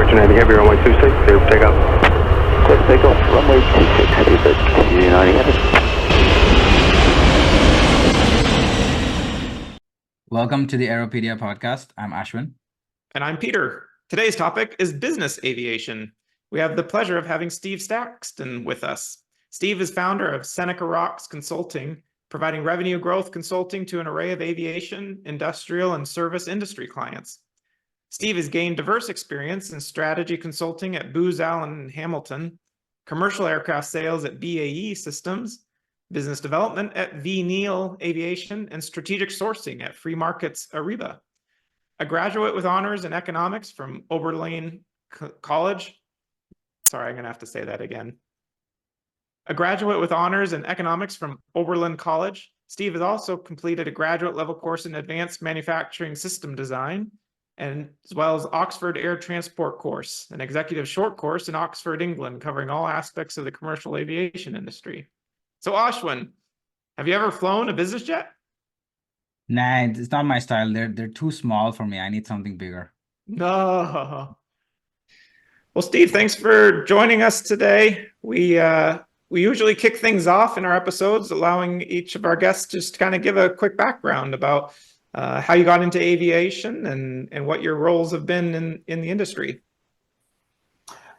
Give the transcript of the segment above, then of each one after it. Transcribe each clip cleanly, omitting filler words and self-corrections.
United Heavy, runway 26, clear for takeoff. Clear for takeoff, runway 26, heavy bridge, United Heavy. Welcome to the Aeropedia Podcast. I'm Ashwin. And I'm Peter. Today's topic is business aviation. We have the pleasure of having Steve Saxton with us. Steve is founder of Seneca Rocks Consulting, providing revenue growth consulting to an array of aviation, industrial, and service industry clients. Steve has gained diverse experience in strategy consulting at Booz Allen Hamilton, commercial aircraft sales at BAE Systems, business development at V. Neal Aviation, and strategic sourcing at Free Markets Ariba. A graduate with honors in economics from Oberlin College. Sorry, I'm going to have to say that again. A graduate with honors in economics from Oberlin College, Steve has also completed a graduate level course in advanced manufacturing system design, and as well as Oxford Air Transport course, an executive short course in Oxford, England, covering all aspects of the commercial aviation industry. So Ashwin, have you ever flown a business jet? Nah, it's not my style. They're too small for me. I need something bigger. No. Well, Steve, thanks for joining us today. We usually kick things off in our episodes, allowing each of our guests just to kind of give a quick background about how you got into aviation and what your roles have been in the industry.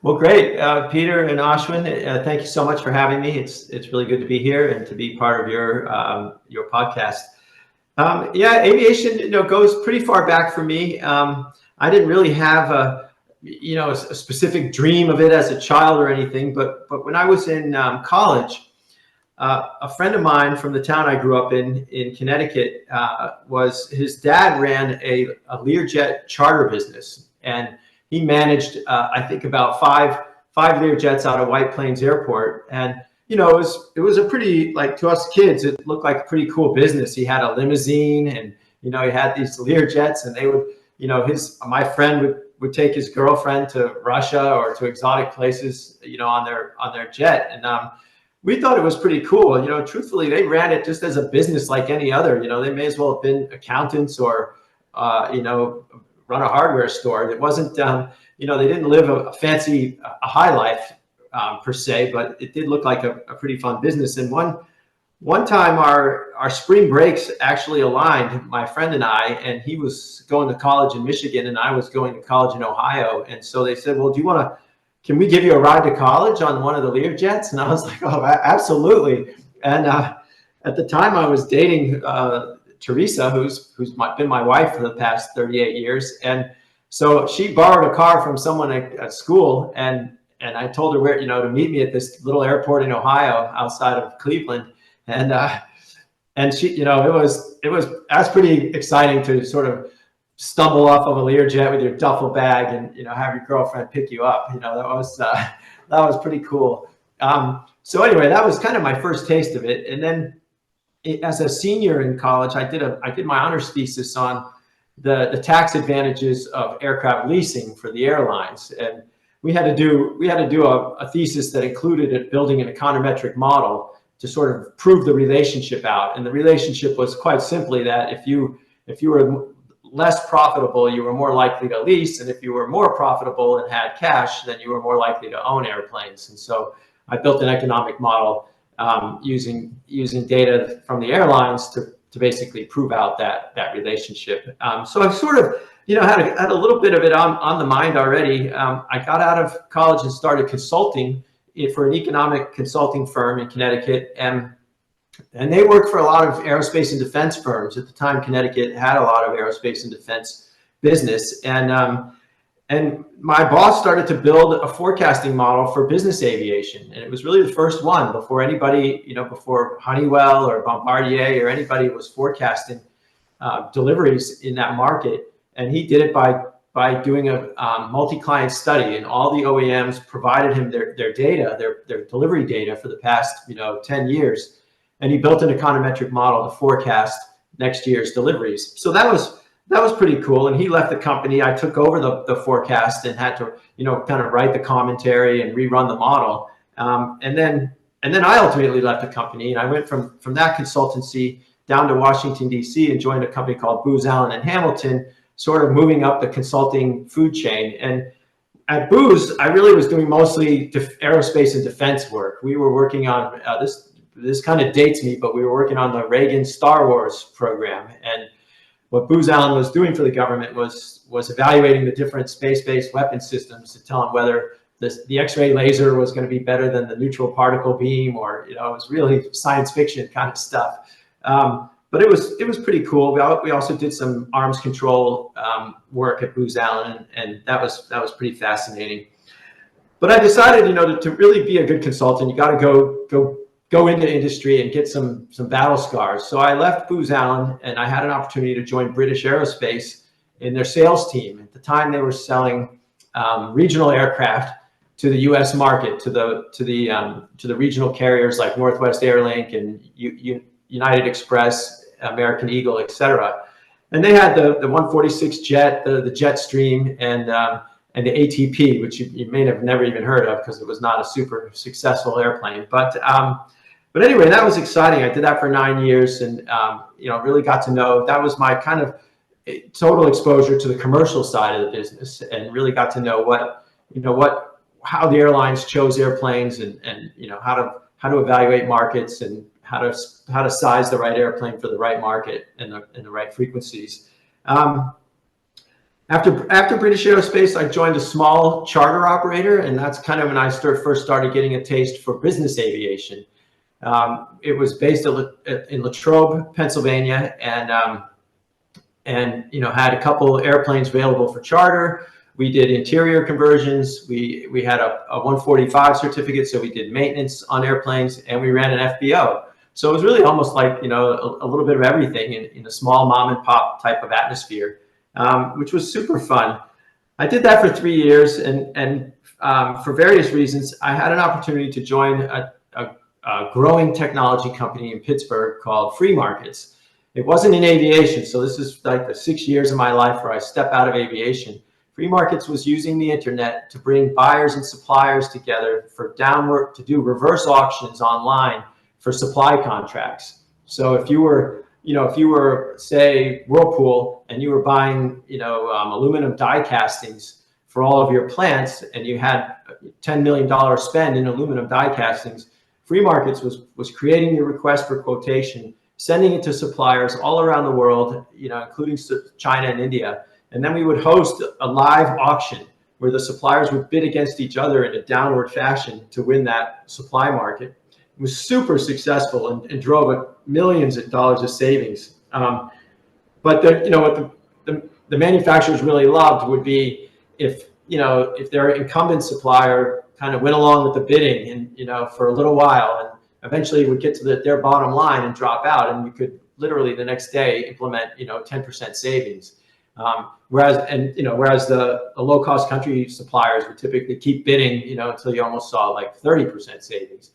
Well, great, Peter and Ashwin. Thank you so much for having me. It's really good to be here and to be part of your podcast. Yeah, aviation goes pretty far back for me. I didn't really have a specific dream of it as a child or anything, but when I was in college, a friend of mine from the town I grew up in Connecticut, his dad ran a Learjet charter business, and he managed, I think, about five Learjets out of White Plains Airport. And, it was a pretty, like, to us kids, it looked like a pretty cool business. He had a limousine, and, he had these Learjets, and they would, my friend would take his girlfriend to Russia or to exotic places, on their jet. And we thought it was pretty cool. Truthfully, they ran it just as a business like any other. They may as well have been accountants or, run a hardware store. It wasn't, they didn't live a fancy, a high life per se, but it did look like a pretty fun business. And one time our spring breaks actually aligned, my friend and I, and he was going to college in Michigan and I was going to college in Ohio. And so they said, well, can we give you a ride to college on one of the Learjets? And I was like, oh, absolutely. And at the time I was dating Teresa, who's been my wife for the past 38 years. And so she borrowed a car from someone at school, and I told her where, to meet me at this little airport in Ohio outside of Cleveland. And she, that's pretty exciting to sort of stumble off of a Learjet with your duffel bag and, have your girlfriend pick you up. That was pretty cool. So anyway, that was kind of my first taste of it. And then as a senior in college, I did my honors thesis on the tax advantages of aircraft leasing for the airlines, and we had to do a thesis that included building an econometric model to sort of prove the relationship out. And the relationship was quite simply that if you were less profitable, you were more likely to lease, and if you were more profitable and had cash, then you were more likely to own airplanes. And so I built an economic model using data from the airlines to basically prove out that relationship. So I've sort of had a little bit of it on the mind already. I got out of college and started consulting for an economic consulting firm in Connecticut, and they work for a lot of aerospace and defense firms. At the time, Connecticut had a lot of aerospace and defense business, and my boss started to build a forecasting model for business aviation. And it was really the first one before anybody, before Honeywell or Bombardier or anybody was forecasting deliveries in that market. And he did it by doing a multi-client study, and all the OEMs provided him their data, their delivery data for the past, 10 years. And he built an econometric model to forecast next year's deliveries. So that was pretty cool. And he left the company. I took over the forecast and had to, kind of write the commentary and rerun the model. And then I ultimately left the company, and I went from that consultancy down to Washington, D.C. and joined a company called Booz Allen and Hamilton, sort of moving up the consulting food chain. And at Booz, I really was doing mostly aerospace and defense work. We were working on this kind of dates me, but we were working on the Reagan Star Wars program. And what Booz Allen was doing for the government was evaluating the different space-based weapon systems to tell them whether the X-ray laser was going to be better than the neutral particle beam, or it was really science fiction kind of stuff. But it was pretty cool. We also did some arms control work at Booz Allen, and that was pretty fascinating. But I decided, to really be a good consultant, you got to go into industry and get some battle scars. So I left Booz Allen, and I had an opportunity to join British Aerospace in their sales team. At the time, they were selling regional aircraft to the U.S. market, to the regional carriers like Northwest Airlink and United Express, American Eagle, etc. And they had the 146 jet, the Jetstream, and the ATP, which you may have never even heard of because it was not a super successful airplane. But anyway, that was exciting. I did that for 9 years, and really got to know. That was my kind of total exposure to the commercial side of the business, and really got to know how the airlines chose airplanes, and how to evaluate markets, and how to size the right airplane for the right market and the right frequencies. After British Aerospace, I joined a small charter operator, and that's kind of when I first started getting a taste for business aviation. It was based in Latrobe, Pennsylvania, and had a couple airplanes available for charter. We did interior conversions. We had a 145 certificate, so we did maintenance on airplanes, and we ran an FBO. So it was really almost like a little bit of everything in a small mom and pop type of atmosphere, which was super fun. I did that for 3 years, and for various reasons, I had an opportunity to join a growing technology company in Pittsburgh called Free Markets. It wasn't in aviation, so this is like the 6 years of my life where I step out of aviation. Free Markets was using the internet to bring buyers and suppliers together to do reverse auctions online for supply contracts. So if you were, say, Whirlpool, and you were buying, aluminum die castings for all of your plants, and you had $10 million spend in aluminum die castings, Free Markets was creating your request for quotation, sending it to suppliers all around the world, including China and India. And then we would host a live auction where the suppliers would bid against each other in a downward fashion to win that supply market. It was super successful and drove millions of dollars of savings. But what the manufacturers really loved would be if their incumbent supplier kind of went along with the bidding and for a little while, and eventually would get to their bottom line and drop out, and you could literally the next day implement 10% savings. Whereas the low cost country suppliers would typically keep bidding until you almost saw like 30% savings.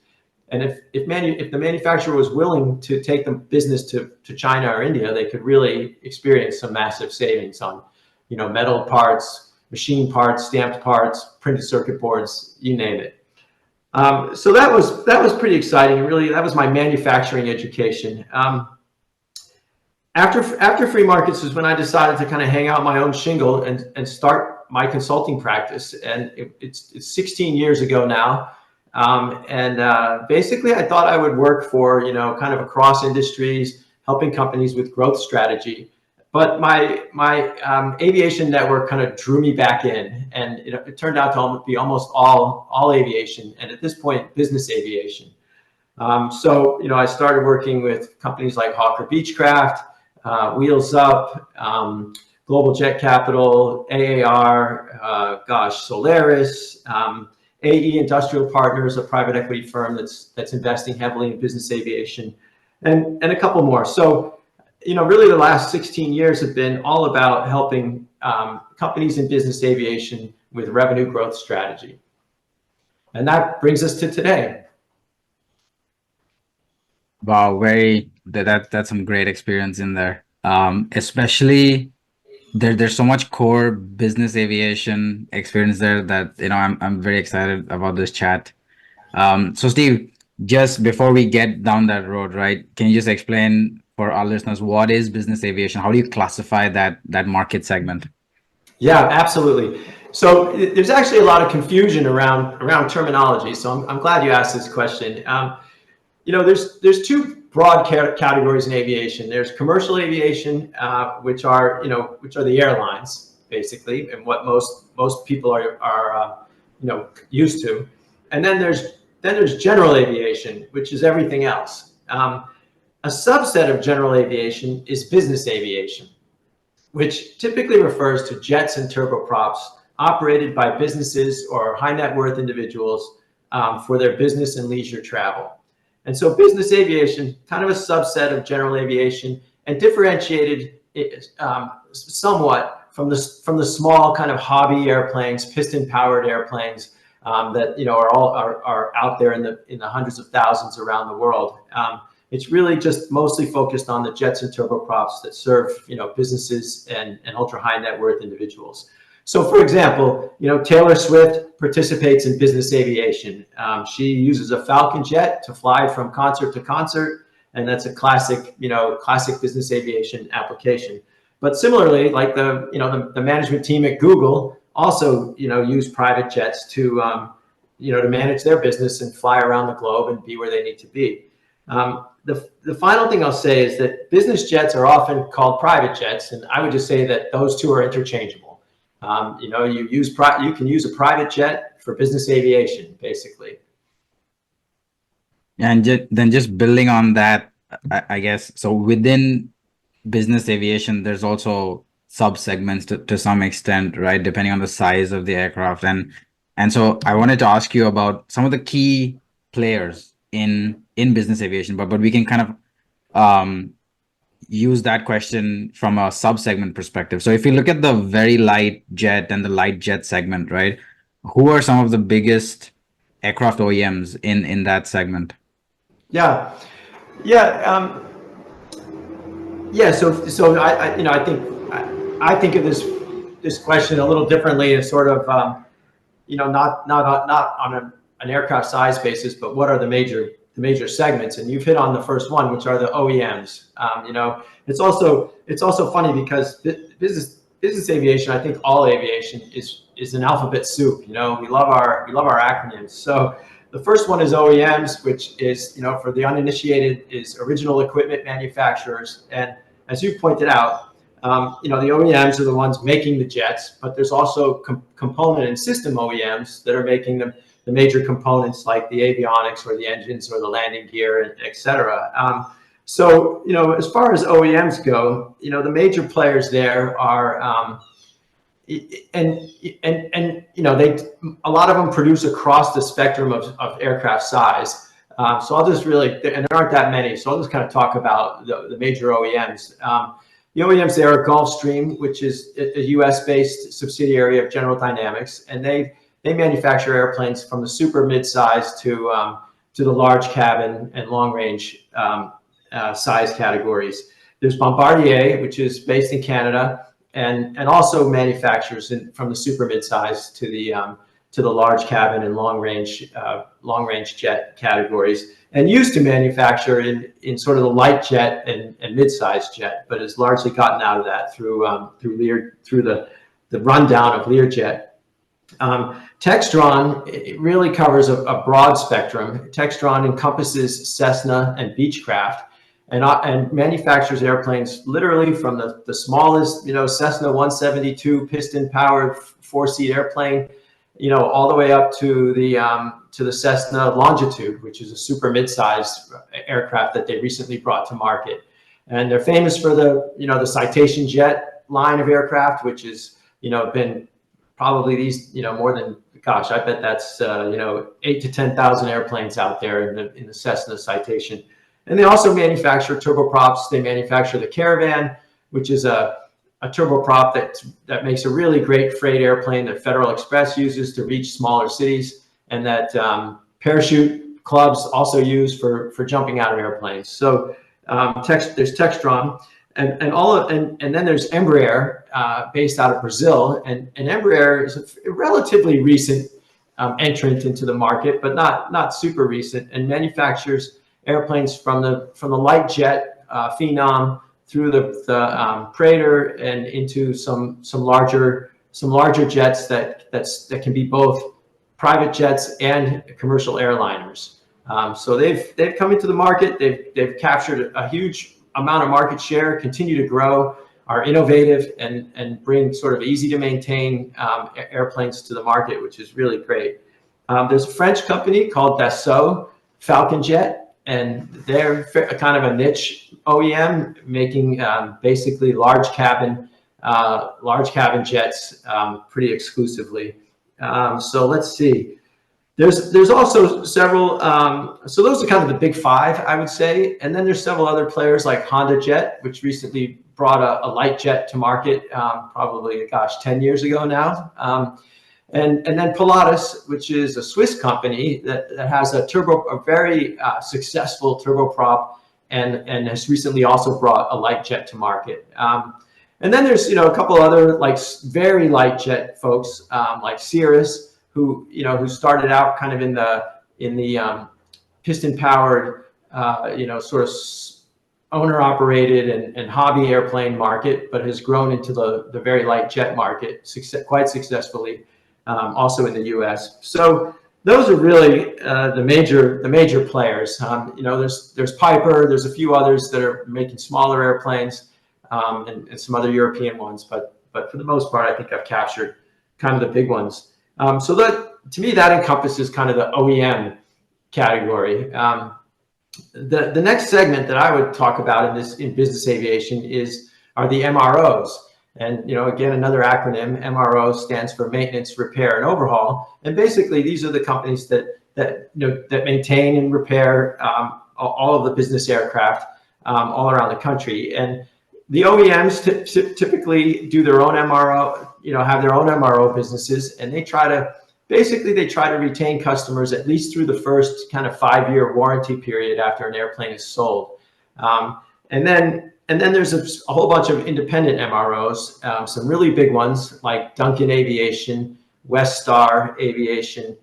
And if the manufacturer was willing to take the business to China or India, they could really experience some massive savings on metal parts, machine parts, stamped parts, printed circuit boards, you name it. So that was pretty exciting. Really, that was my manufacturing education. After Free Markets is when I decided to kind of hang out my own shingle and start my consulting practice. And it's 16 years ago now. Basically, I thought I would work for kind of across industries, helping companies with growth strategy. But my aviation network kind of drew me back in, and it turned out to be almost all aviation, and at this point, business aviation. So I started working with companies like Hawker Beechcraft, Wheels Up, Global Jet Capital, AAR, Solaris, AE Industrial Partners, a private equity firm that's investing heavily in business aviation, and a couple more. So really the last 16 years have been all about helping companies in business aviation with revenue growth strategy. And that brings us to today. Wow, that's some great experience in there. Especially there's so much core business aviation experience there that I'm very excited about this chat. So Steve, just before we get down that road, right? Can you just explain for our listeners what is business aviation? How do you classify that market segment? Yeah, absolutely. So there's actually a lot of confusion around terminology. So I'm glad you asked this question. There's two broad categories in aviation. There's commercial aviation, which are the airlines basically, and what most people are used to. And then there's general aviation, which is everything else. A subset of general aviation is business aviation, which typically refers to jets and turboprops operated by businesses or high net worth individuals for their business and leisure travel. And so business aviation, kind of a subset of general aviation, and differentiated somewhat from the small kind of hobby airplanes, piston powered airplanes that are out there in the hundreds of thousands around the world. It's really just mostly focused on the jets and turboprops that serve businesses and ultra high net worth individuals. So, for example, Taylor Swift participates in business aviation. She uses a Falcon jet to fly from concert to concert, and that's a classic business aviation application. But similarly, like the management team at Google also use private jets to manage their business and fly around the globe and be where they need to be. The final thing I'll say is that business jets are often called private jets, and I would just say that those two are interchangeable. You can use a private jet for business aviation, basically. And then just building on that, I guess, so within business aviation, there's also sub-segments to some extent, right? Depending on the size of the aircraft. And so I wanted to ask you about some of the key players in business aviation, but we can kind of use that question from a sub-segment perspective. So if you look at the very light jet and the light jet segment, right? Who are some of the biggest aircraft OEMs in that segment? So I think of this question a little differently as sort of not on an aircraft size basis, but what are the major segments? And you've hit on the first one, which are the OEMs. It's also funny because business aviation, I think all aviation is an alphabet soup. We love our acronyms. So the first one is OEMs, which is for the uninitiated is original equipment manufacturers. And as you pointed out, the OEMs are the ones making the jets, but there's also component and system OEMs that are making the major components like the avionics or the engines or the landing gear, et cetera. So as far as OEMs go, the major players there are, a lot of them produce across the spectrum of aircraft size. So I'll just and there aren't that many, so I'll just kind of talk about the major OEMs. The OEMs there are Gulfstream, which is a US-based subsidiary of General Dynamics, and they manufacture airplanes from the super mid-size to the large cabin and long-range size categories. There's Bombardier, which is based in Canada, and also manufactures from the super mid-size to the large cabin and long-range jet categories, and used to manufacture in sort of the light jet and mid-size jet, but has largely gotten out of that through the rundown of Learjet. Textron, it really covers a broad spectrum. Textron encompasses Cessna and Beechcraft, and manufactures airplanes literally from the smallest, Cessna 172 piston-powered 4-seat airplane, all the way up to the Cessna Longitude, which is a super mid-sized aircraft that they recently brought to market. And they're famous for the Citation jet line of aircraft, which has been probably these more than, gosh, I bet that's 8,000 to 10,000 airplanes out there in the Cessna Citation. And they also manufacture turboprops. They manufacture the Caravan, which is a turboprop that makes a really great freight airplane that Federal Express uses to reach smaller cities, and that parachute clubs also use for jumping out of airplanes. So there's Textron, and then there's Embraer, based out of Brazil, and Embraer is a relatively recent entrant into the market, but not super recent, and manufactures airplanes from the light jet Phenom through the Praetor and into some larger some larger jets that can be both private jets and commercial airliners. So they've come into the market. They've captured a huge amount of market share, continue to grow, are innovative, and bring sort of easy to maintain airplanes to the market, which is really great. There's a French company called Dassault Falcon Jet, and they're kind of a niche OEM, making basically large cabin jets pretty exclusively. So let's see. There's also several. So those are kind of the big five, I would say, and then there's several other players like Honda Jet, which recently brought a light jet to market, probably 10 years ago now. And then Pilatus, which is a Swiss company that has a very successful turboprop, and has recently also brought a light jet to market. And then there's a couple other like very light jet folks like Cirrus, who started out kind of in the piston powered sort of owner operated and hobby airplane market, but has grown into the very light jet market quite successfully. Also in the U.S. So those are really the major players. There's Piper. There's a few others that are making smaller airplanes, and some other European ones. But for the most part, I think I've captured kind of the big ones. So that, to me, that encompasses kind of the OEM category. The next segment that I would talk about in business aviation are the MROs. And again, another acronym. MRO stands for maintenance, repair, and overhaul. And basically, these are the companies that maintain and repair all of the business aircraft all around the country. And the OEMs typically do their own MRO, have their own MRO businesses, and they try to retain customers at least through the first kind of 5-year warranty period after an airplane is sold. And then there's a whole bunch of independent MROs, some really big ones like Duncan Aviation, Westar Aviation,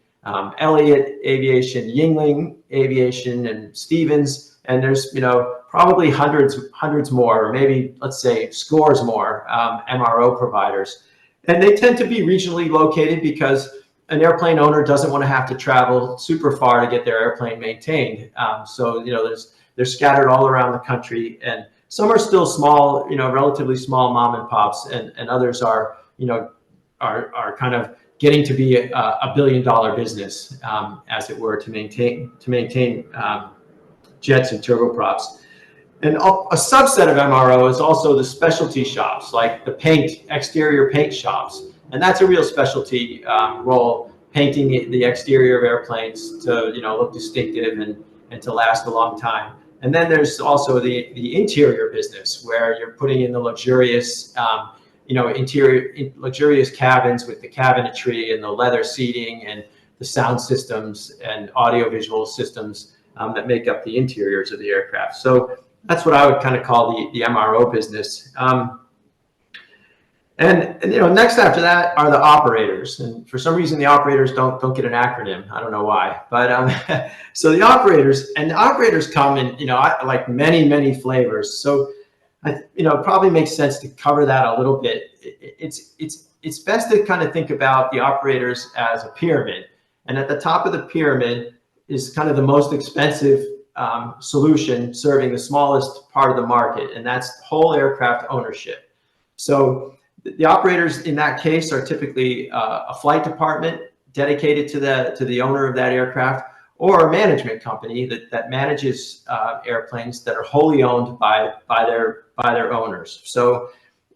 Elliott Aviation, Yingling Aviation, and Stevens. And there's probably hundreds more, or maybe let's say scores more MRO providers. And they tend to be regionally located because an airplane owner doesn't want to have to travel super far to get their airplane maintained. So they're scattered all around the country, and some are still small, relatively small mom and pops, and others are kind of getting to be a billion-dollar business, as it were, to maintain jets and turboprops. And a subset of MRO is also the specialty shops, like the exterior paint shops, and that's a real specialty role, painting the exterior of airplanes to look distinctive and to last a long time. And then there's also the interior business, where you're putting in the luxurious, luxurious cabins with the cabinetry and the leather seating and the sound systems and audiovisual systems that make up the interiors of the aircraft. So that's what I would kind of call the MRO business. And next after that are the operators, and for some reason the operators don't get an acronym. I don't know why, but so the operators come in like many flavors. So it probably makes sense to cover that a little bit. It's best to kind of think about the operators as a pyramid, and at the top of the pyramid is kind of the most expensive solution serving the smallest part of the market, and that's whole aircraft ownership. So the operators in that case are typically a flight department dedicated to the owner of that aircraft, or a management company that manages airplanes that are wholly owned by their owners. So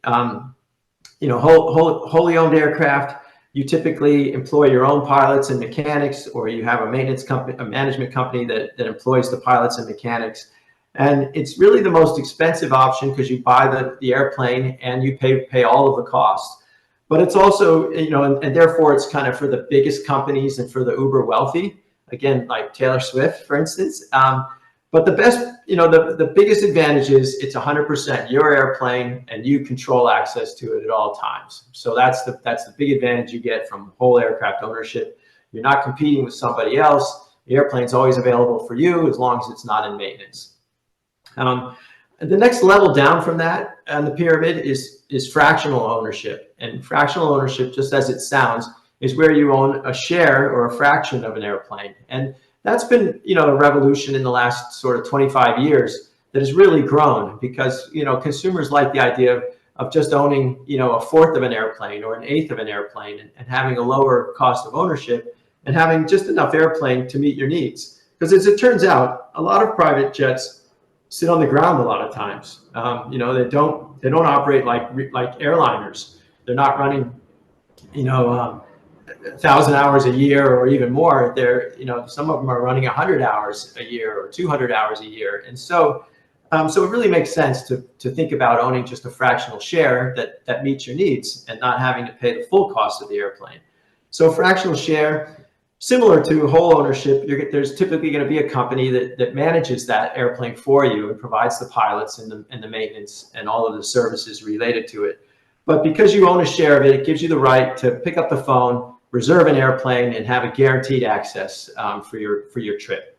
wholly owned aircraft, you typically employ your own pilots and mechanics, or you have a management company that employs the pilots and mechanics. And it's really the most expensive option because you buy the airplane and you pay all of the costs. But it's also, and therefore it's kind of for the biggest companies and for the uber wealthy, again, like Taylor Swift, for instance. But the best, the biggest advantage is it's 100% your airplane and you control access to it at all times. So that's the big advantage you get from whole aircraft ownership. You're not competing with somebody else. The airplane's always available for you as long as it's not in maintenance. The next level down from that on the pyramid is fractional ownership. And fractional ownership, just as it sounds, is where you own a share or a fraction of an airplane. And that's been, a revolution in the last sort of 25 years that has really grown because, consumers like the idea of just owning, a fourth of an airplane or an eighth of an airplane and having a lower cost of ownership and having just enough airplane to meet your needs. Because as it turns out, a lot of private jets sit on the ground a lot of times. They don't operate like airliners. They're not running, 1,000 hours a year or even more. They're, some of them are running 100 hours a year or 200 hours a year. And so it really makes sense to think about owning just a fractional share that meets your needs and not having to pay the full cost of the airplane. So fractional share, similar to whole ownership, there's typically going to be a company that manages that airplane for you and provides the pilots and the maintenance and all of the services related to it. But because you own a share of it, it gives you the right to pick up the phone, reserve an airplane, and have a guaranteed access for your trip.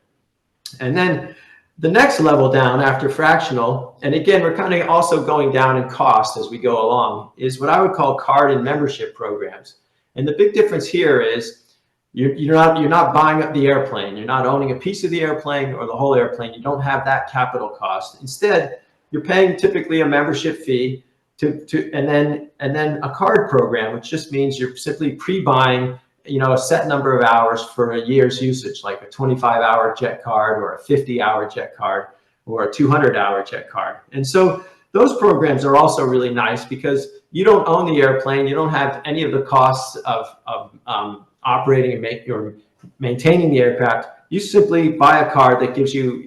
And then the next level down after fractional, and again, we're kind of also going down in cost as we go along, is what I would call card and membership programs. And the big difference here is you're not buying up the airplane. You're not owning a piece of the airplane or the whole airplane. You don't have that capital cost. Instead, you're paying typically a membership fee and then a card program, which just means you're simply pre-buying, a set number of hours for a year's usage, like a 25-hour jet card or a 50-hour jet card or a 200-hour jet card. And so those programs are also really nice because you don't own the airplane. You don't have any of the costs of operating and maintaining the aircraft. You simply buy a card that gives you,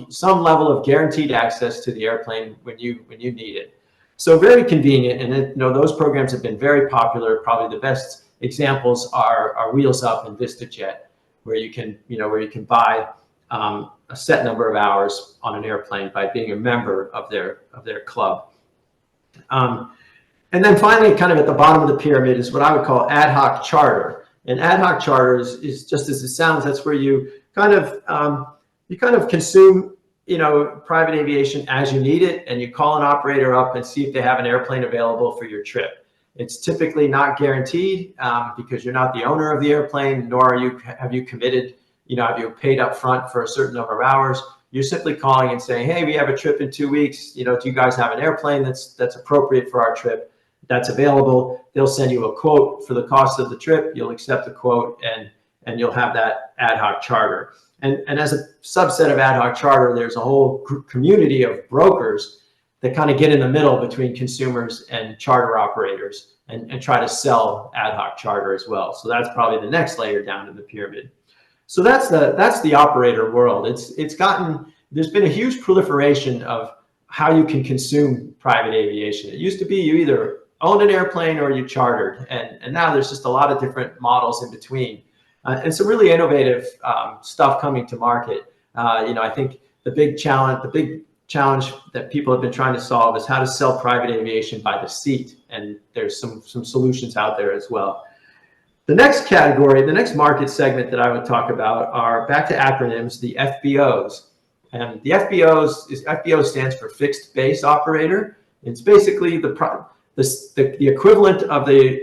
some level of guaranteed access to the airplane when you need it. So very convenient, and those programs have been very popular. Probably the best examples are Wheels Up and VistaJet, where you can buy a set number of hours on an airplane by being a member of their club. And then finally, kind of at the bottom of the pyramid is what I would call ad hoc charter. And ad hoc charter is just as it sounds. That's where you kind of consume, private aviation as you need it, and you call an operator up and see if they have an airplane available for your trip. It's typically not guaranteed because you're not the owner of the airplane, nor have you committed, have you paid up front for a certain number of hours. You're simply calling and saying, hey, we have a trip in 2 weeks. Do you guys have an airplane that's appropriate for our trip? That's available. They'll send you a quote for the cost of the trip. You'll accept the quote and you'll have that ad hoc charter. And as a subset of ad hoc charter, there's a whole community of brokers that kind of get in the middle between consumers and charter operators and try to sell ad hoc charter as well. So that's probably the next layer down in the pyramid. So that's the operator world. There's been a huge proliferation of how you can consume private aviation. It used to be you either owned an airplane or you chartered, and now there's just a lot of different models in between. And some really innovative stuff coming to market. I think the big challenge that people have been trying to solve is how to sell private aviation by the seat. And there's some solutions out there as well. The next category, the next market segment that I would talk about are, back to acronyms, the FBOs. And the FBO stands for fixed base operator. It's basically the equivalent of the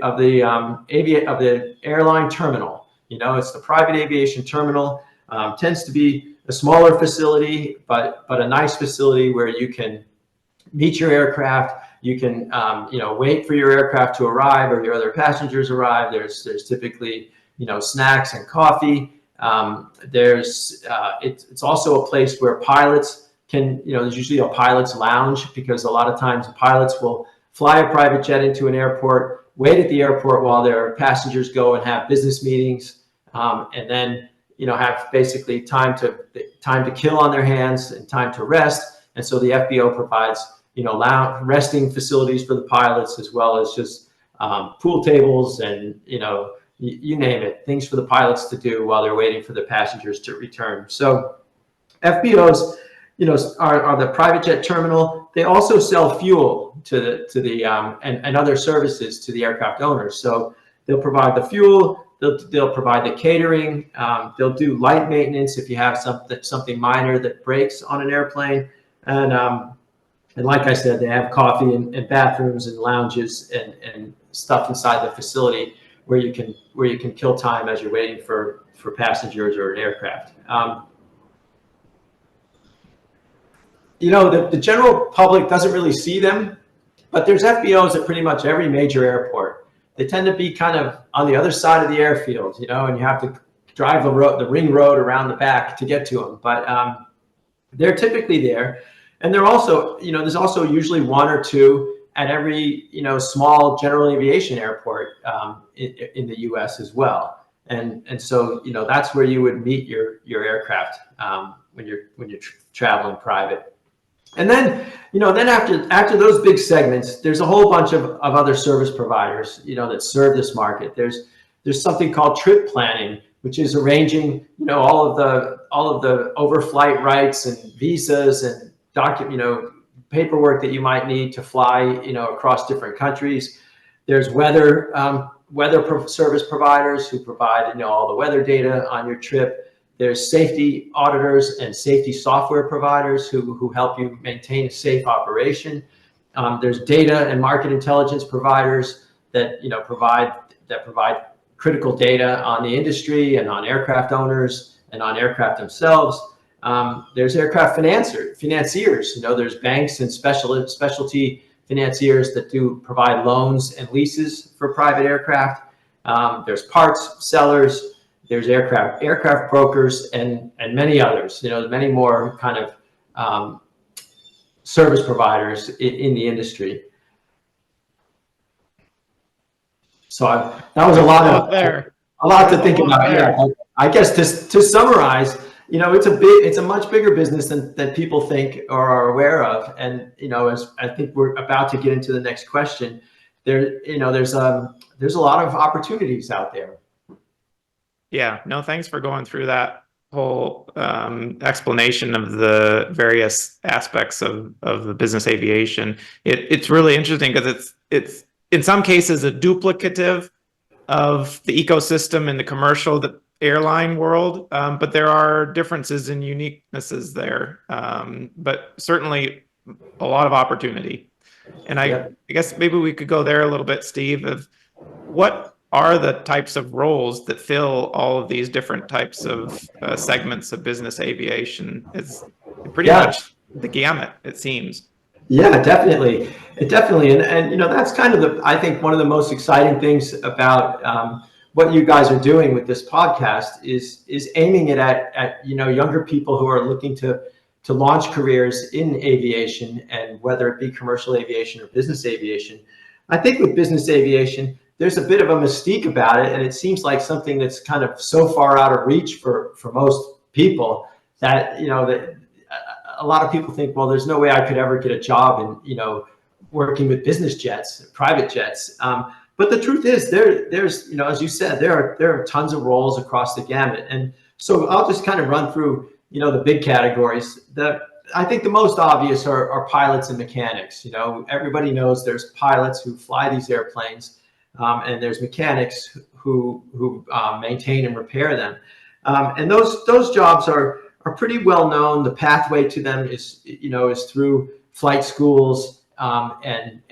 airline terminal. It's the private aviation terminal. Tends to be a smaller facility, but a nice facility where you can meet your aircraft. You can wait for your aircraft to arrive or your other passengers arrive. There's typically snacks and coffee. It's also a place where pilots can, there's usually a pilot's lounge, because a lot of times pilots will fly a private jet into an airport, wait at the airport while their passengers go and have business meetings, and then have basically time to kill on their hands and time to rest. And so the FBO provides resting facilities for the pilots, as well as just pool tables and you name it, things for the pilots to do while they're waiting for the passengers to return. So FBOs, are the private jet terminal. They also sell fuel to the and other services to the aircraft owners. So they'll provide the fuel, they'll provide the catering, they'll do light maintenance if you have something minor that breaks on an airplane, and And like I said, they have coffee and bathrooms and lounges and stuff inside the facility where you can kill time as you're waiting for passengers or an aircraft. The general public doesn't really see them, but there's FBOs at pretty much every major airport. They tend to be kind of on the other side of the airfield, and you have to drive the ring road around the back to get to them. But they're typically there. And they're also, there's also usually one or two at every, small general aviation airport in the U.S. as well. And so, that's where you would meet your aircraft when you're traveling private. And then, then after those big segments, there's a whole bunch of other service providers, that serve this market. There's something called trip planning, which is arranging, all of the overflight rights and visas and paperwork that you might need to fly, across different countries. There's weather service providers who provide, all the weather data on your trip. There's safety auditors and safety software providers who help you maintain a safe operation. There's data and market intelligence providers that provide critical data on the industry and on aircraft owners and on aircraft themselves. There's aircraft financiers. There's banks and specialty financiers that do provide loans and leases for private aircraft. There's parts sellers. There's aircraft brokers and many others. Many more kind of service providers in the industry. So that was a lot to think about. Yeah, I guess to summarize, it's a much bigger business than people think or are aware of. And as I think we're about to get into the next question, there's a lot of opportunities out there. Yeah, no, thanks for going through that whole explanation of the various aspects of the business aviation. It's really interesting because it's in some cases a duplicative of the ecosystem in the commercial airline world, but there are differences and uniquenesses there, but certainly a lot of opportunity. And I guess maybe we could go there a little bit, Steve, of what are the types of roles that fill all of these different types of segments of business aviation? It's pretty much the gamut, it seems. Yeah, definitely. And that's kind of I think one of the most exciting things about what you guys are doing with this podcast is aiming it at younger people who are looking to launch careers in aviation, and whether it be commercial aviation or business aviation. I think with business aviation, there's a bit of a mystique about it, and it seems like something that's kind of so far out of reach for most people that that a lot of people think, well, there's no way I could ever get a job in working with business jets, private jets. But the truth is, there's as you said, there are tons of roles across the gamut, and so I'll just kind of run through the big categories. I think the most obvious are pilots and mechanics. Everybody knows there's pilots who fly these airplanes. And there's mechanics who maintain and repair them, and those jobs are pretty well known. The pathway to them is through flight schools and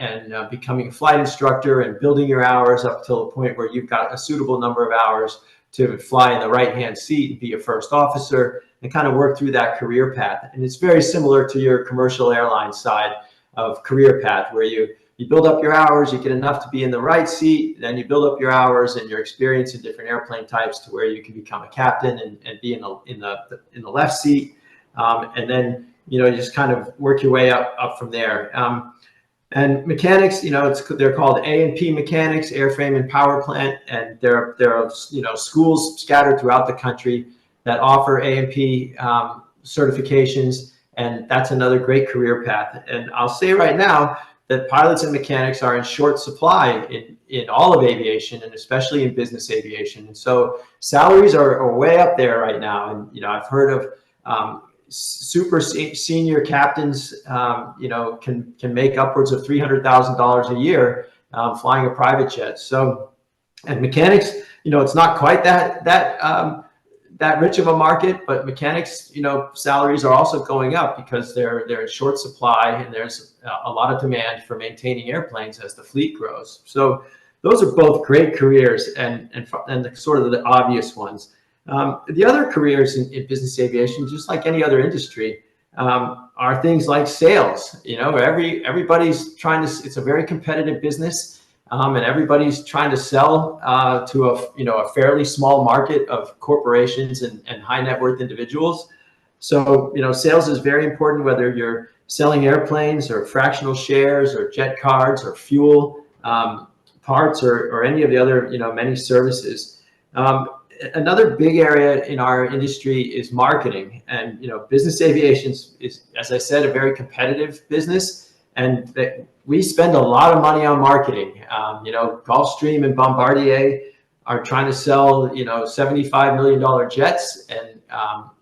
becoming a flight instructor and building your hours up till the point where you've got a suitable number of hours to fly in the right-hand seat and be a first officer and kind of work through that career path. And it's very similar to your commercial airline side of career path, where you build up your hours, you get enough to be in the right seat, then you build up your hours and your experience in different airplane types to where you can become a captain and be in the left seat, and then you just kind of work your way up from there. And mechanics, they're called A&P mechanics, airframe and power plant, and there are schools scattered throughout the country that offer A&P certifications, and that's another great career path. And I'll say right now that pilots and mechanics are in short supply in all of aviation, and especially in business aviation. And so salaries are way up there right now. And I've heard of super senior captains, can make upwards of $300,000 a year flying a private jet. So, and mechanics, it's not quite that that rich of a market, but mechanics, salaries are also going up because they're in short supply, and there's a lot of demand for maintaining airplanes as the fleet grows. So those are both great careers and sort of the obvious ones. The other careers in business aviation, just like any other industry, are things like sales. Everybody's trying to. It's a very competitive business, and everybody's trying to sell to a fairly small market of corporations and high net worth individuals. So sales is very important, whether you're selling airplanes or fractional shares or jet cards or fuel, parts or any of the other many services. Another big area in our industry is marketing, and business aviation is, as I said, a very competitive business, and we spend a lot of money on marketing. Gulfstream and Bombardier are trying to sell $75 million jets,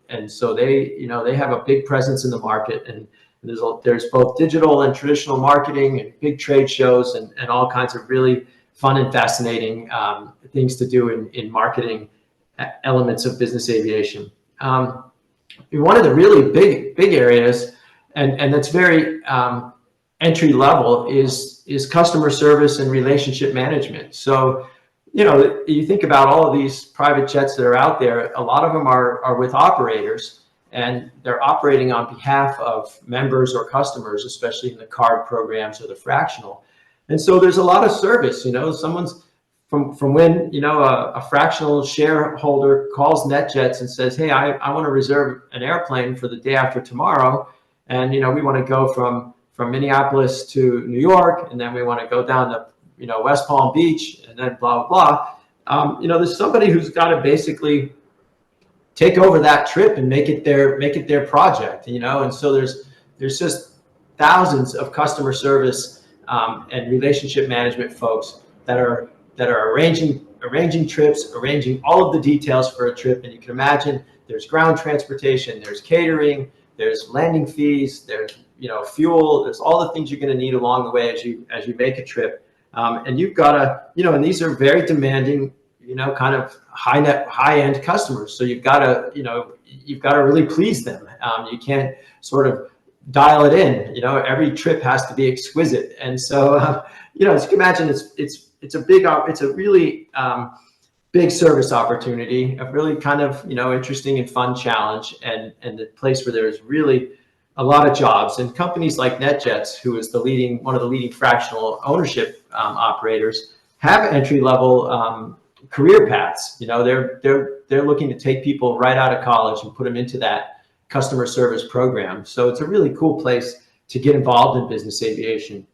and so they have a big presence in the market, and there's both digital and traditional marketing and big trade shows and all kinds of really fun and fascinating things to do in marketing elements of business aviation. One of the really big areas, and that's very entry level, is customer service and relationship management. So you think about all of these private jets that are out there, a lot of them are with operators, and they're operating on behalf of members or customers, especially in the card programs or the fractional. And so there's a lot of service. Someone's from when a fractional shareholder calls NetJets and says, "Hey, I want to reserve an airplane for the day after tomorrow, and we want to go from Minneapolis to New York, and then we want to go down to West Palm Beach, and then blah blah blah." There's somebody who's got to basically take over that trip and make it their project. And so there's just thousands of customer service and relationship management folks that are arranging trips, arranging all of the details for a trip. And you can imagine there's ground transportation, there's catering, there's landing fees, there's fuel, there's all the things you're going to need along the way as you make a trip. And you've got to, and these are very demanding, kind of high end customers. So you've got to really please them. You can't sort of dial it in. Every trip has to be exquisite. And so, as you can imagine, it's a really big service opportunity, a really kind of interesting and fun challenge, and the place where there's really a lot of jobs. And companies like NetJets, who is one of the leading fractional ownership operators, have entry level career paths. They're looking to take people right out of college and put them into that customer service program. So it's a really cool place to get involved in business aviation.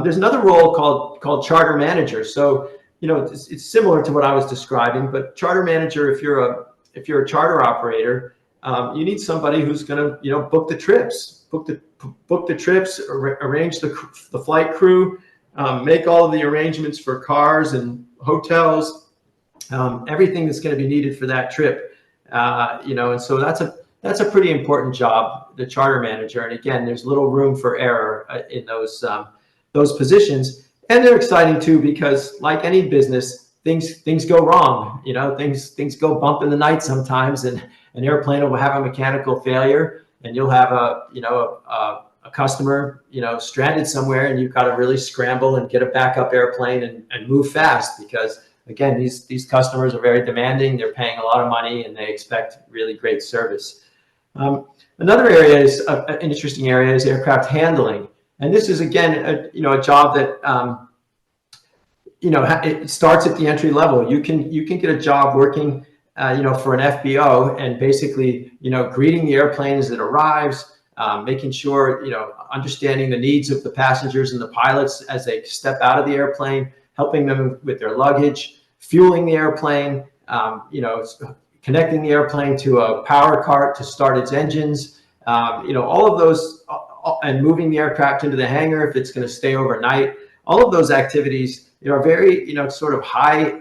There's another role called charter manager. So it's similar to what I was describing, but charter manager, if you're a charter operator, you need somebody who's going to book the trips, arrange the flight crew, make all of the arrangements for cars and hotels, everything that's going to be needed for that trip. And so that's a pretty important job, the charter manager. And again, there's little room for error in those positions. And they're exciting too, because like any business, things go wrong. Things go bump in the night sometimes, and an airplane will have a mechanical failure, and you'll have a customer stranded somewhere, and you've got to really scramble and get a backup airplane and move fast, because again, these customers are very demanding. They're paying a lot of money, and they expect really great service. Another area an interesting area is aircraft handling. And this is, again, a job that, it starts at the entry level. You can get a job working, for an FBO, and basically, greeting the airplane as it arrives, making sure, understanding the needs of the passengers and the pilots as they step out of the airplane, helping them with their luggage, fueling the airplane, connecting the airplane to a power cart to start its engines, all of those, and moving the aircraft into the hangar if it's going to stay overnight. All of those activities, are very, sort of high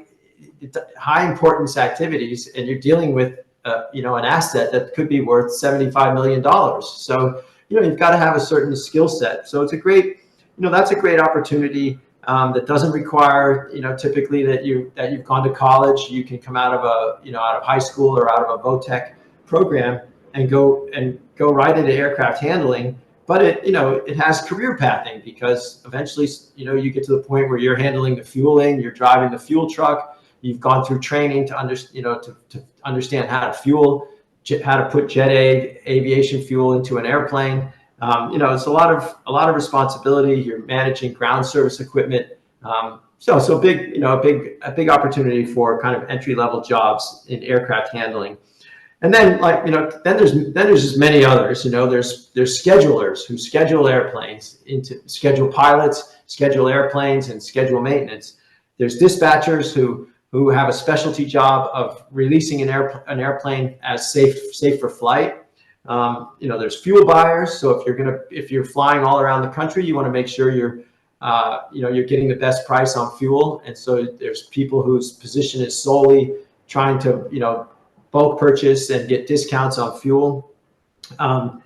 importance activities, and you're dealing with, an asset that could be worth $75 million. So, you've got to have a certain skill set. So it's a great, that's a great opportunity that doesn't require, typically that you've gone to college. You can come out of out of high school or out of a VOTEC program and go right into aircraft handling. But it has career pathing, because eventually, you get to the point where you're handling the fueling, you're driving the fuel truck, you've gone through training to understand how to put jet aviation fuel into an airplane. It's a lot of responsibility. You're managing ground service equipment. So big, a big opportunity for kind of entry level jobs in aircraft handling. And then then there's just many others. There's schedulers who schedule airplanes, schedule pilots, schedule airplanes, and schedule maintenance. There's dispatchers who have a specialty job of releasing an airplane as safe for flight. There's fuel buyers. So if you're flying all around the country, you want to make sure you're getting the best price on fuel. And so there's people whose position is solely trying to, bulk purchase and get discounts on fuel. And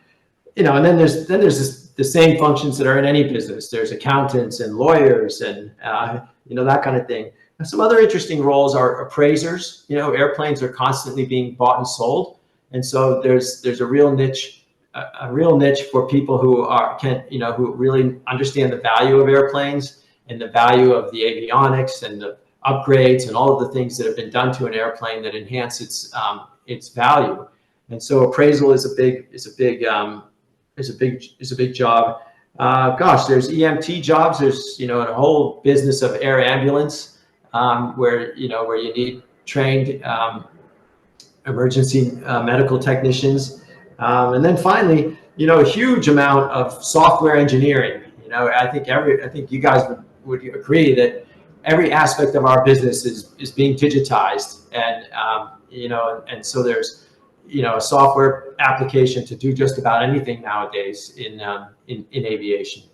then there's the same functions that are in any business. There's accountants and lawyers and, that kind of thing. And some other interesting roles are appraisers. Airplanes are constantly being bought and sold. And so there's a real niche for people who who really understand the value of airplanes and the value of the avionics and the upgrades and all of the things that have been done to an airplane that enhance its value. And so appraisal is a big job. There's EMT jobs. There's a whole business of air ambulance, where you need trained emergency medical technicians. And then finally, a huge amount of software engineering. I think you guys would agree that every aspect of our business is being digitized, and so there's a software application to do just about anything nowadays in aviation.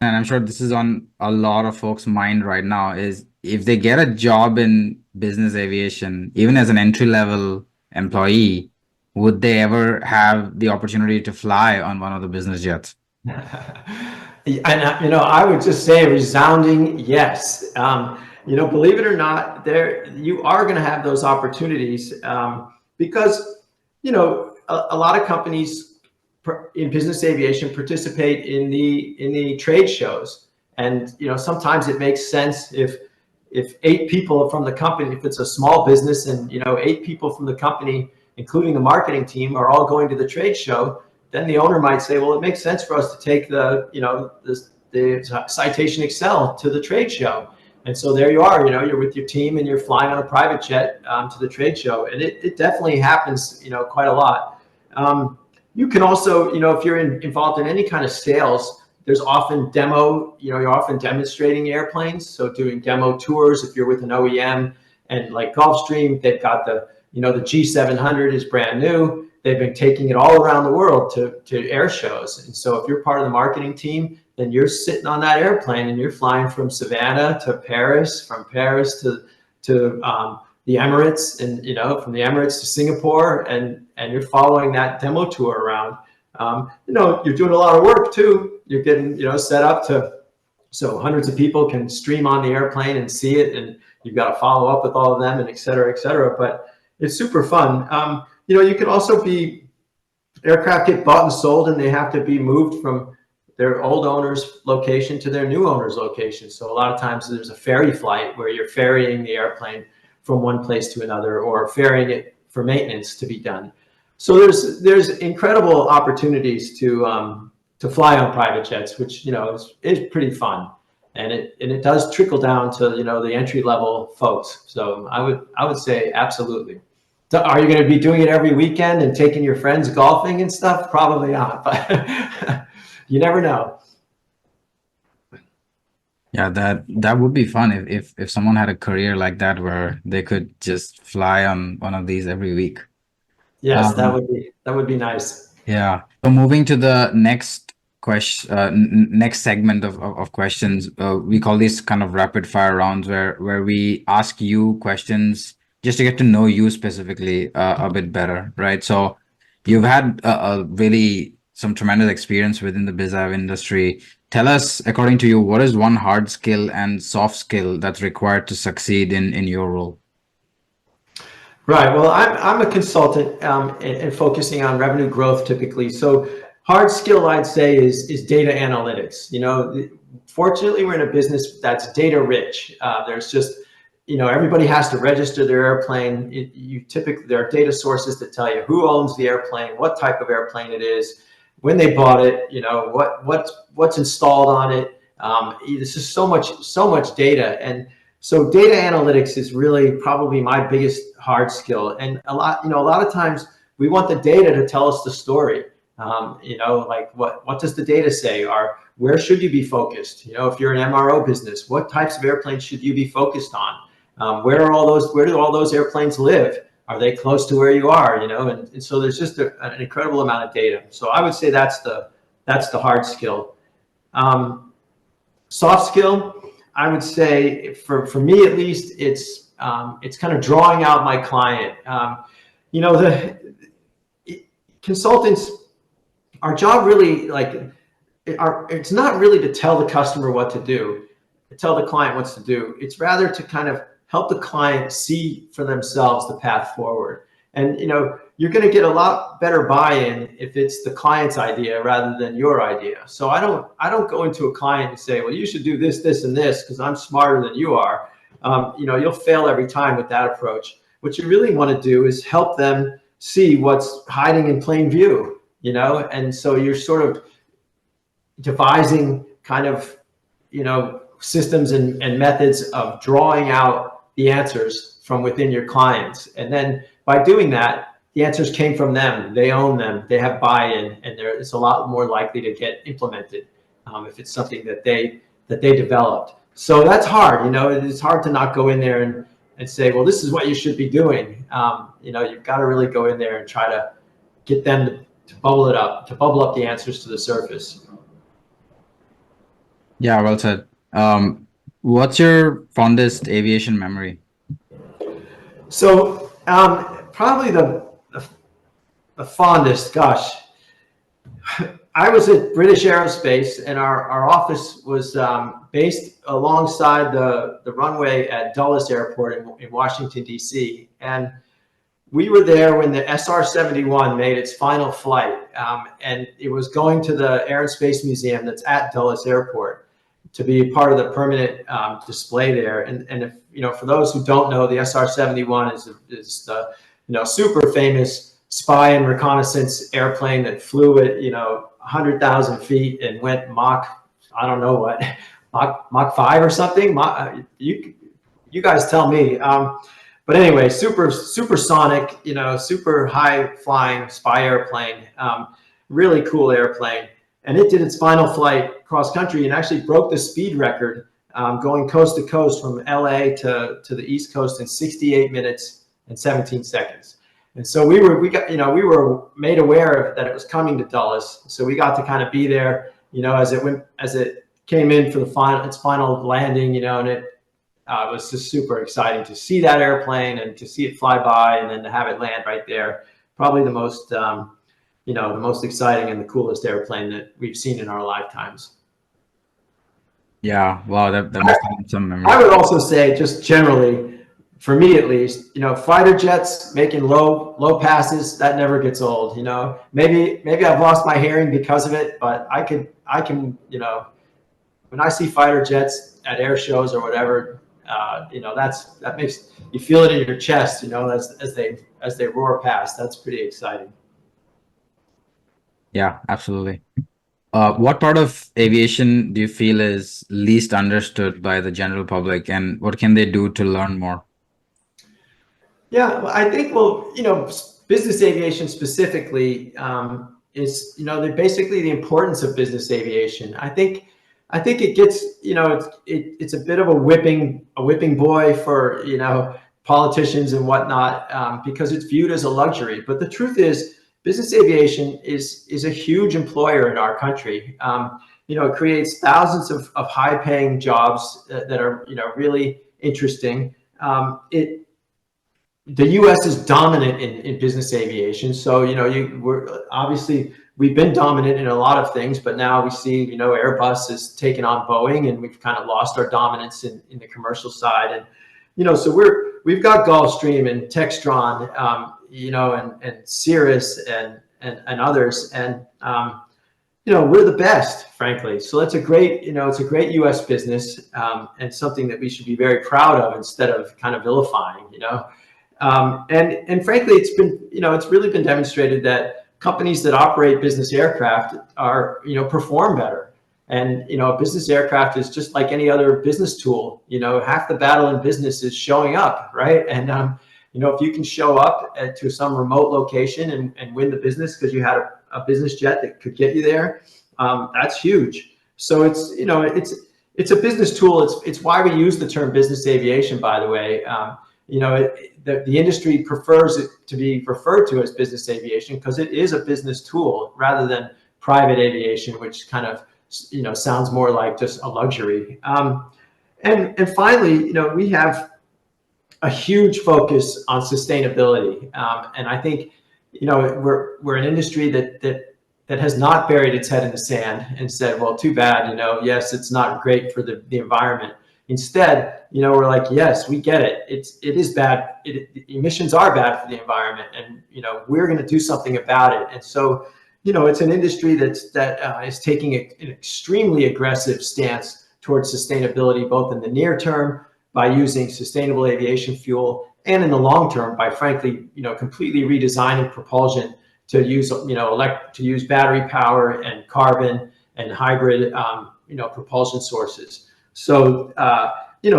And I'm sure this is on a lot of folks' mind right now, is if they get a job in business aviation, even as an entry-level employee, would they ever have the opportunity to fly on one of the business jets? And I would just say a resounding yes. Believe it or not, you are going to have those opportunities, because a lot of companies in business aviation participate in the trade shows, and sometimes it makes sense if 8 people from the company, if it's a small business and 8 people from the company, including the marketing team, are all going to the trade show. Then the owner might say, well, it makes sense for us to take the Citation Excel to the trade show. And so there you are, you're with your team and you're flying on a private jet to the trade show. And it definitely happens, quite a lot. You can also, if you're involved in any kind of sales, there's often you're often demonstrating airplanes. So doing demo tours, if you're with an OEM, and like Gulfstream, they've got the G700 is brand new. They've been taking it all around the world to air shows. And so if you're part of the marketing team, then you're sitting on that airplane and you're flying from Savannah to Paris, from Paris to the Emirates, and from the Emirates to Singapore, and you're following that demo tour around. You're doing a lot of work too. You're getting set up so hundreds of people can stream on the airplane and see it, and you've got to follow up with all of them, and et cetera, et cetera. But it's super fun. You can also be aircraft get bought and sold, and they have to be moved from their old owner's location to their new owner's location. So a lot of times there's a ferry flight where you're ferrying the airplane from one place to another, or ferrying it for maintenance to be done. So there's incredible opportunities to fly on private jets, which is pretty fun, and it does trickle down to the entry level folks. So I would say absolutely. Are you going to be doing it every weekend and taking your friends golfing and stuff? Probably not, but you never know. Yeah, that would be fun if someone had a career like that where they could just fly on one of these every week. Yes, that would be nice. Yeah. So moving to the next question, next segment of questions, we call these kind of rapid fire rounds where we ask you questions just to get to know you specifically a bit better, right? So you've had a really some tremendous experience within the biz av industry. tell us, according to you, what is one hard skill and soft skill that's required to succeed in your role? Right. Well, I'm a consultant and focusing on revenue growth typically. So hard skill, I'd say, is data analytics. Fortunately, we're in a business that's data rich. There's just, everybody has to register their airplane. There are data sources that tell you who owns the airplane, what type of airplane it is, when they bought it, what's installed on it. This is so much data, and so data analytics is really probably my biggest hard skill. And a lot of times we want the data to tell us the story. Like what does the data say? Or where should you be focused? If you're an MRO business, what types of airplanes should you be focused on? Where do all those airplanes live? Are they close to where you are? And so there's just an incredible amount of data. So I would say that's the hard skill. Soft skill, I would say for me at least, it's kind of drawing out my client. The consultants, our job really, it's not really to tell the customer what to do, to tell the client what to do. It's rather to kind of help the client see for themselves the path forward. And you're going to get a lot better buy-in if it's the client's idea rather than your idea. So I don't go into a client and say, well, you should do this, this, and this because I'm smarter than you are. You'll fail every time with that approach. What you really want to do is help them see what's hiding in plain view. And so you're sort of devising kind of systems and methods of drawing out the answers from within your clients. And then by doing that, the answers came from them. They own them. They have buy-in, and it's a lot more likely to get implemented if it's something that they developed. So that's hard. It's hard to not go in there and say, well, this is what you should be doing. You've got to really go in there and try to get them to bubble up the answers to the surface. Yeah, well said. What's your fondest aviation memory? So probably the fondest, gosh, I was at British Aerospace, and our office was based alongside the runway at Dulles Airport in Washington, D.C. And we were there when the SR-71 made its final flight, and it was going to the Air and Space Museum that's at Dulles Airport to be part of the permanent display there. And if for those who don't know, the SR-71 is the super famous spy and reconnaissance airplane that flew at 100,000 feet and went Mach, I don't know what, Mach 5 or something. You guys tell me. But anyway, supersonic, super high flying spy airplane, really cool airplane. And it did its final flight cross country and actually broke the speed record going coast to coast from LA to the East Coast in 68 minutes and 17 seconds. And so we were made aware that it was coming to Dulles. So we got to kind of be there, as it came in for its final landing, and it was just super exciting to see that airplane and to see it fly by and then to have it land right there. Probably the most the most exciting and the coolest airplane that we've seen in our lifetimes. Yeah, wow, that must have been some memory. I would also say, just generally, for me at least, fighter jets making low passes, that never gets old. Maybe I've lost my hearing because of it, but I can when I see fighter jets at air shows or whatever, that makes you feel it in your chest, as they roar past. That's pretty exciting. Yeah, absolutely. What part of aviation do you feel is least understood by the general public, and what can they do to learn more? Yeah, I think, business aviation specifically is, basically the importance of business aviation. I think it gets, it's a bit of a whipping boy for, politicians and whatnot, because it's viewed as a luxury. But the truth is, business aviation is a huge employer in our country. It creates thousands of high-paying jobs that are, really interesting. The U.S. is dominant in business aviation, so we're obviously we've been dominant in a lot of things, but now we see, Airbus has taken on Boeing, and we've kind of lost our dominance in the commercial side. And, so we've got Gulfstream and Textron, and Cirrus and others. And, we're the best, frankly. So that's a great, it's a great U.S. business, and something that we should be very proud of instead of kind of vilifying, and frankly, it's really been demonstrated that companies that operate business aircraft are, perform better. And, a business aircraft is just like any other business tool. Half the battle in business is showing up, right? And, if you can show up to some remote location and win the business because you had a business jet that could get you there, that's huge. So it's a business tool. It's why we use the term business aviation, by the way. The industry prefers it to be referred to as business aviation because it is a business tool rather than private aviation, which kind of, sounds more like just a luxury. And finally, we have a huge focus on sustainability. And I think, we're an industry that has not buried its head in the sand and said, well, too bad, yes, it's not great for the environment. Instead, we're like, yes, we get it. It is bad. Emissions are bad for the environment, and we're going to do something about it. And so, it's an industry that is taking an extremely aggressive stance towards sustainability, both in the near term by using sustainable aviation fuel, and in the long term by, frankly, completely redesigning propulsion to use, to use battery power and carbon and hybrid, propulsion sources. So,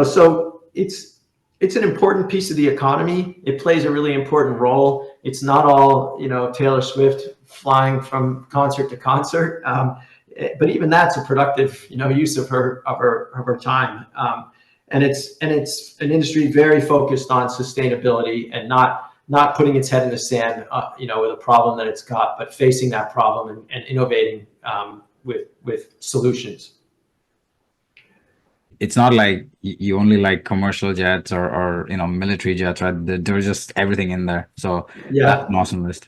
so it's an important piece of the economy. It plays a really important role. It's not all, Taylor Swift flying from concert to concert, but even that's a productive, use of her time. And it's an industry very focused on sustainability and not putting its head in the sand, with a problem that it's got, but facing that problem and innovating with solutions. It's not like you only like commercial jets or military jets, right? There's just everything in there. So yeah, that's an awesome list.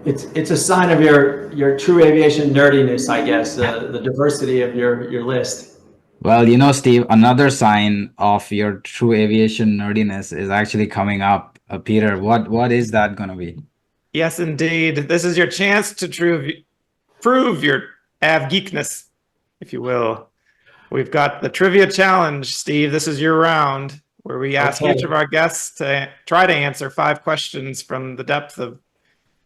It's a sign of your true aviation nerdiness, I guess, the diversity of your list. Well, Steve, another sign of your true aviation nerdiness is actually coming up. Peter, what is that going to be? Yes, indeed. This is your chance to prove your AvGeekness, if you will. We've got the trivia challenge, Steve. This is your round where we ask each of our guests to try to answer 5 questions from the depth of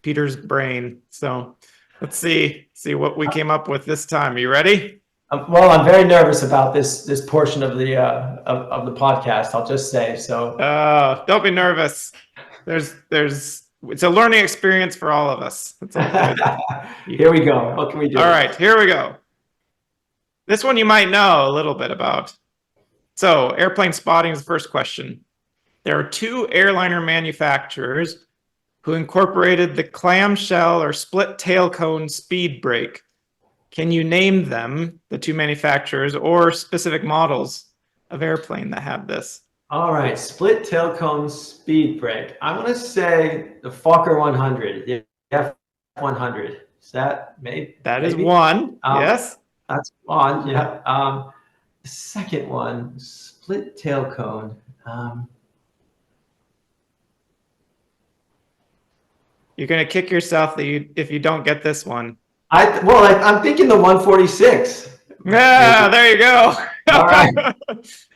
Peter's brain. So let's see what we came up with this time. Are you ready? Well, I'm very nervous about this portion of the podcast. I'll just say so. Don't be nervous. It's a learning experience for all of us. It's all good. Here we go. What can we do? All right, here we go. This one you might know a little bit about. So, airplane spotting is the first question. There are 2 airliner manufacturers who incorporated the clamshell or split tail cone speed brake. Can you name them, the 2 manufacturers, or specific models of airplane that have this? All right, split tail cone speed brake. I'm going to say the Fokker 100, the F100. Is that maybe? That is one, yes. That's one, yeah. The second one, split tail cone. You're going to kick yourself if you don't get this one. I'm thinking the 146. Yeah, there you go. All right.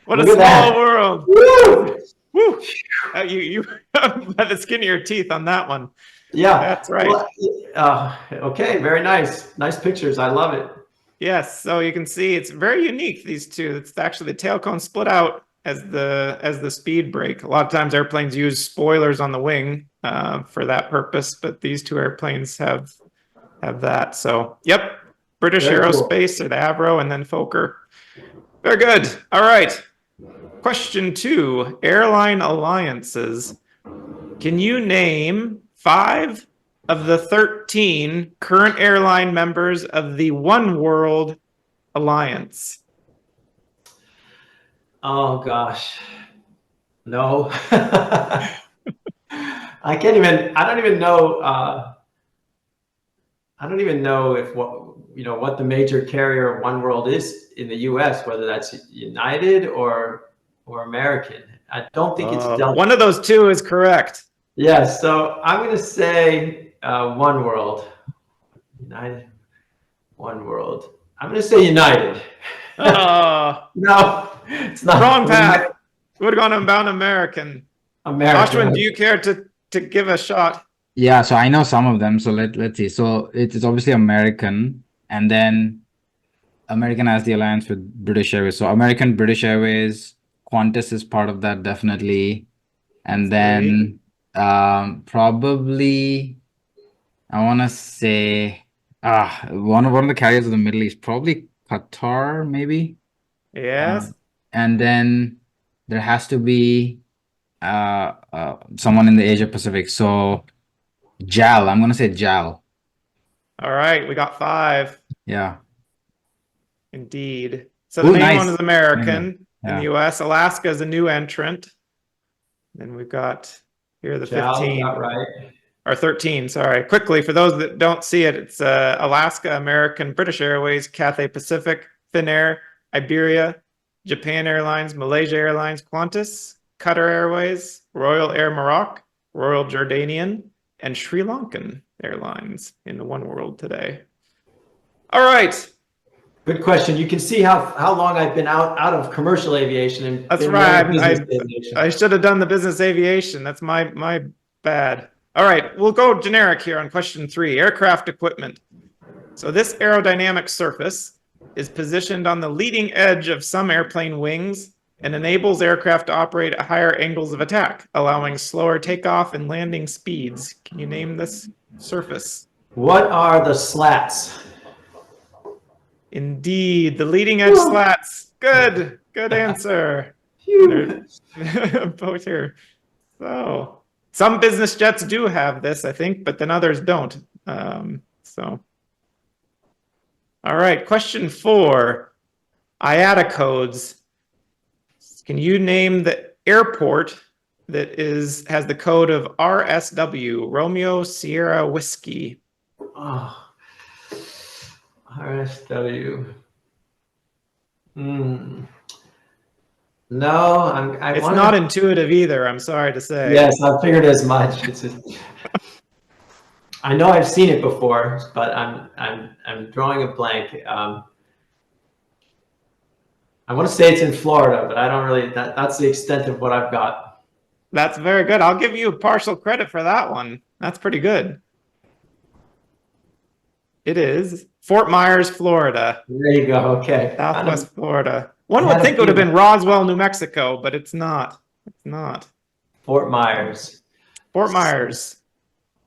What a small world. Woo! Woo! You by the skin of your teeth on that one. Yeah, that's right. Well, okay, very nice. Nice pictures. I love it. Yes, so you can see it's very unique, these 2. It's actually the tail cone split out as the speed brake. A lot of times airplanes use spoilers on the wing for that purpose, but these 2 airplanes have that. So, yep, British Very Aerospace cool. or the Avro and then Fokker. Very good. All right. Question 2, airline alliances. Can you name 5 of the 13 current airline members of the One World Alliance? Oh gosh, no. I don't even know. I don't even know if what the major carrier of One World is in the U.S., whether that's United or American. I don't think it's Delta. One of those two is correct. Yes, so I'm going to say One World. United, One World. I'm going to say United. Oh, No, it's not. wrong path. Would have gone about American. American. Ashwin, do you care to give a shot? Yeah, so I know some of them. So let's see. So it's obviously American, and then American has the alliance with British Airways. So American, British Airways, Qantas is part of that, definitely. And then probably I want to say one of the carriers of the Middle East, probably Qatar, maybe. Yes. And then there has to be someone in the Asia Pacific. So JAL, I'm gonna say JAL. All right, we got 5. Yeah. Indeed. So the Ooh, main nice. one is American in Yeah. the US. Alaska is a new entrant. Then we've got here the JAL, 15. got right. Or 13, sorry. Quickly, for those that don't see it, it's Alaska, American, British Airways, Cathay Pacific, Finnair, Iberia, Japan Airlines, Malaysia Airlines, Qantas, Qatar Airways, Royal Air Maroc, Royal Jordanian, and Sri Lankan Airlines in the One World today. All right. Good question. You can see how long I've been out of commercial aviation and That's been right. running business aviation. I should have done the business aviation. That's my bad. All right, we'll go generic here on question 3, aircraft equipment. So this aerodynamic surface is positioned on the leading edge of some airplane wings and enables aircraft to operate at higher angles of attack, allowing slower takeoff and landing speeds. Can you name this surface? What are the slats? Indeed, the leading edge slats. Good answer. Phew. Both here. So some business jets do have this, I think, but then others don't. All right, question 4, IATA codes. Can you name the airport that has the code of RSW, Romeo Sierra Whiskey? Oh. RSW. No, It's not intuitive either, I'm sorry to say. Yes, I figured as much. I know I've seen it before, but I'm drawing a blank. I want to say it's in Florida, but I don't really. That's the extent of what I've got. That's very good. I'll give you partial credit for that one. That's pretty good. It is Fort Myers, Florida. There you go. Okay. Southwest Florida. One would think it would have been Roswell, New Mexico, but it's not. It's not. Fort Myers. Fort Myers.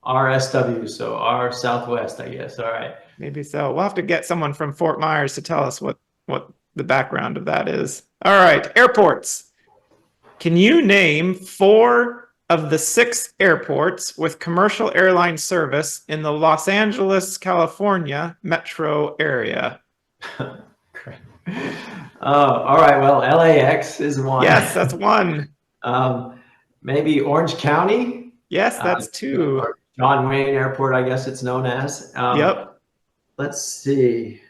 RSW, so R Southwest, I guess. All right. Maybe so. We'll have to get someone from Fort Myers to tell us what the background of that is. All right, airports. Can you name 4 of the 6 airports with commercial airline service in the Los Angeles, California metro area? Great. All right. Well, LAX is one. Yes, that's 1. Maybe Orange County. Yes, that's 2. Or John Wayne Airport, I guess it's known as. Yep. Let's see.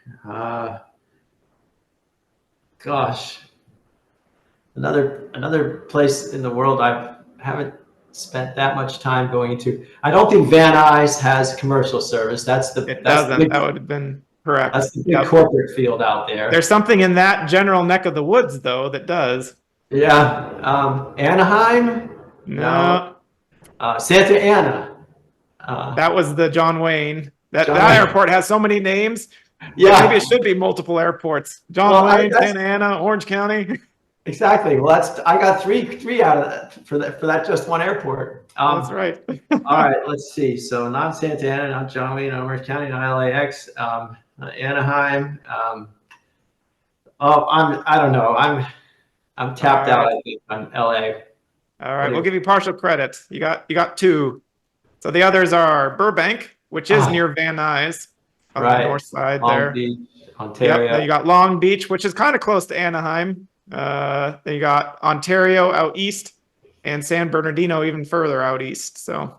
Gosh, another place in the world I haven't spent that much time going into. I don't think Van Nuys has commercial service. That would have been correct. That's the big corporate field out there. There's something in that general neck of the woods, though, that does. Yeah. Anaheim? No. Santa Ana. That was the John Wayne. That Wayne. airport has so many names. Yeah. Maybe it should be multiple airports. John Wayne, Santa Ana, Orange County. Exactly. Well, I got three out of that for that just one airport. That's right. All right, let's see. So not Santa Ana, not John Wayne, not Orange County, not LAX, Anaheim. I don't know. I'm tapped out. I think on LA. All right, we'll give you partial credit. You got 2. So the others are Burbank, which is near Van Nuys on the north side there. Long Beach, Ontario. Yep. Then you got Long Beach, which is kind of close to Anaheim. Then you got Ontario out east, and San Bernardino even further out east. So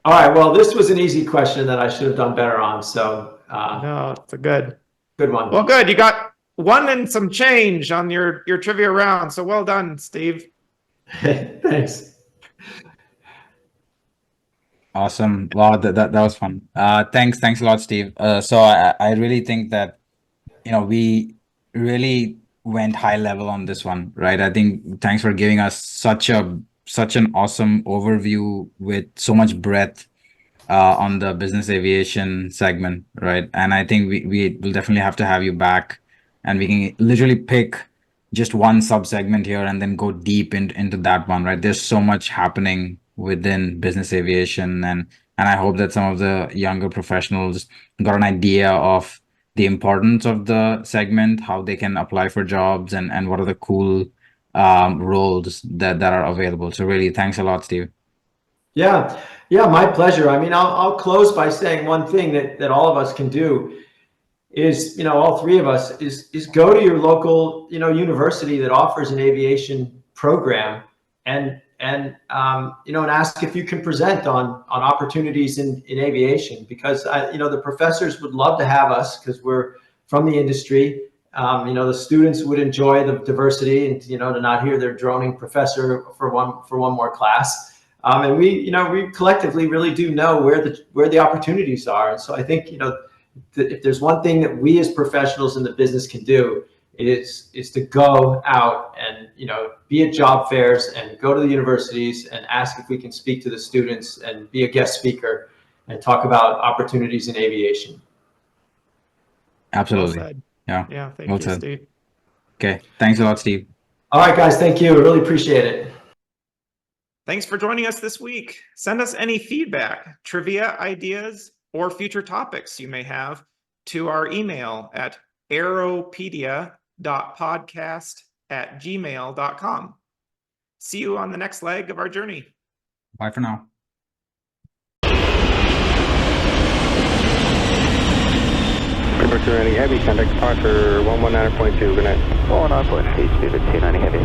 All right. Well, this was an easy question that I should have done better on. So No, it's a good one. Well, good. You got one and some change on your trivia round. So well done, Steve. Thanks. Awesome. Wow, that was fun. Thanks a lot, Steve. So I really think that, we really went high level on this one, right? I think thanks for giving us such an awesome overview with so much breadth on the business aviation segment, right? And I think we will definitely have to have you back, and we can literally pick just one sub segment here and then go deep into that one, right? There's so much happening within business aviation, and I hope that some of the younger professionals got an idea of the importance of the segment, how they can apply for jobs, and what are the cool roles that are available. So really, thanks a lot, Steve. Yeah, my pleasure. I mean, I'll close by saying one thing that all of us can do is, all three of us is go to your local, university that offers an aviation program and ask if you can present on opportunities in aviation, because the professors would love to have us because we're from the industry. The students would enjoy the diversity and, to not hear their droning professor for one more class. And we collectively really do know where the opportunities are. And so I think, if there's one thing that we as professionals in the business can do, is to go out and, be at job fairs and go to the universities and ask if we can speak to the students and be a guest speaker and talk about opportunities in aviation. Absolutely. Well said. Yeah. Thank Well you, said. Steve. Okay. Thanks a lot, Steve. All right, guys. Thank you. I really appreciate it. Thanks for joining us this week. Send us any feedback, trivia ideas, or future topics you may have to our email at aeropedia.podcast@gmail.com. See you on the next leg of our journey. Bye for now. Departure any heavy, contact departure 119.2, good night. 119.2, speed at 290 heavy.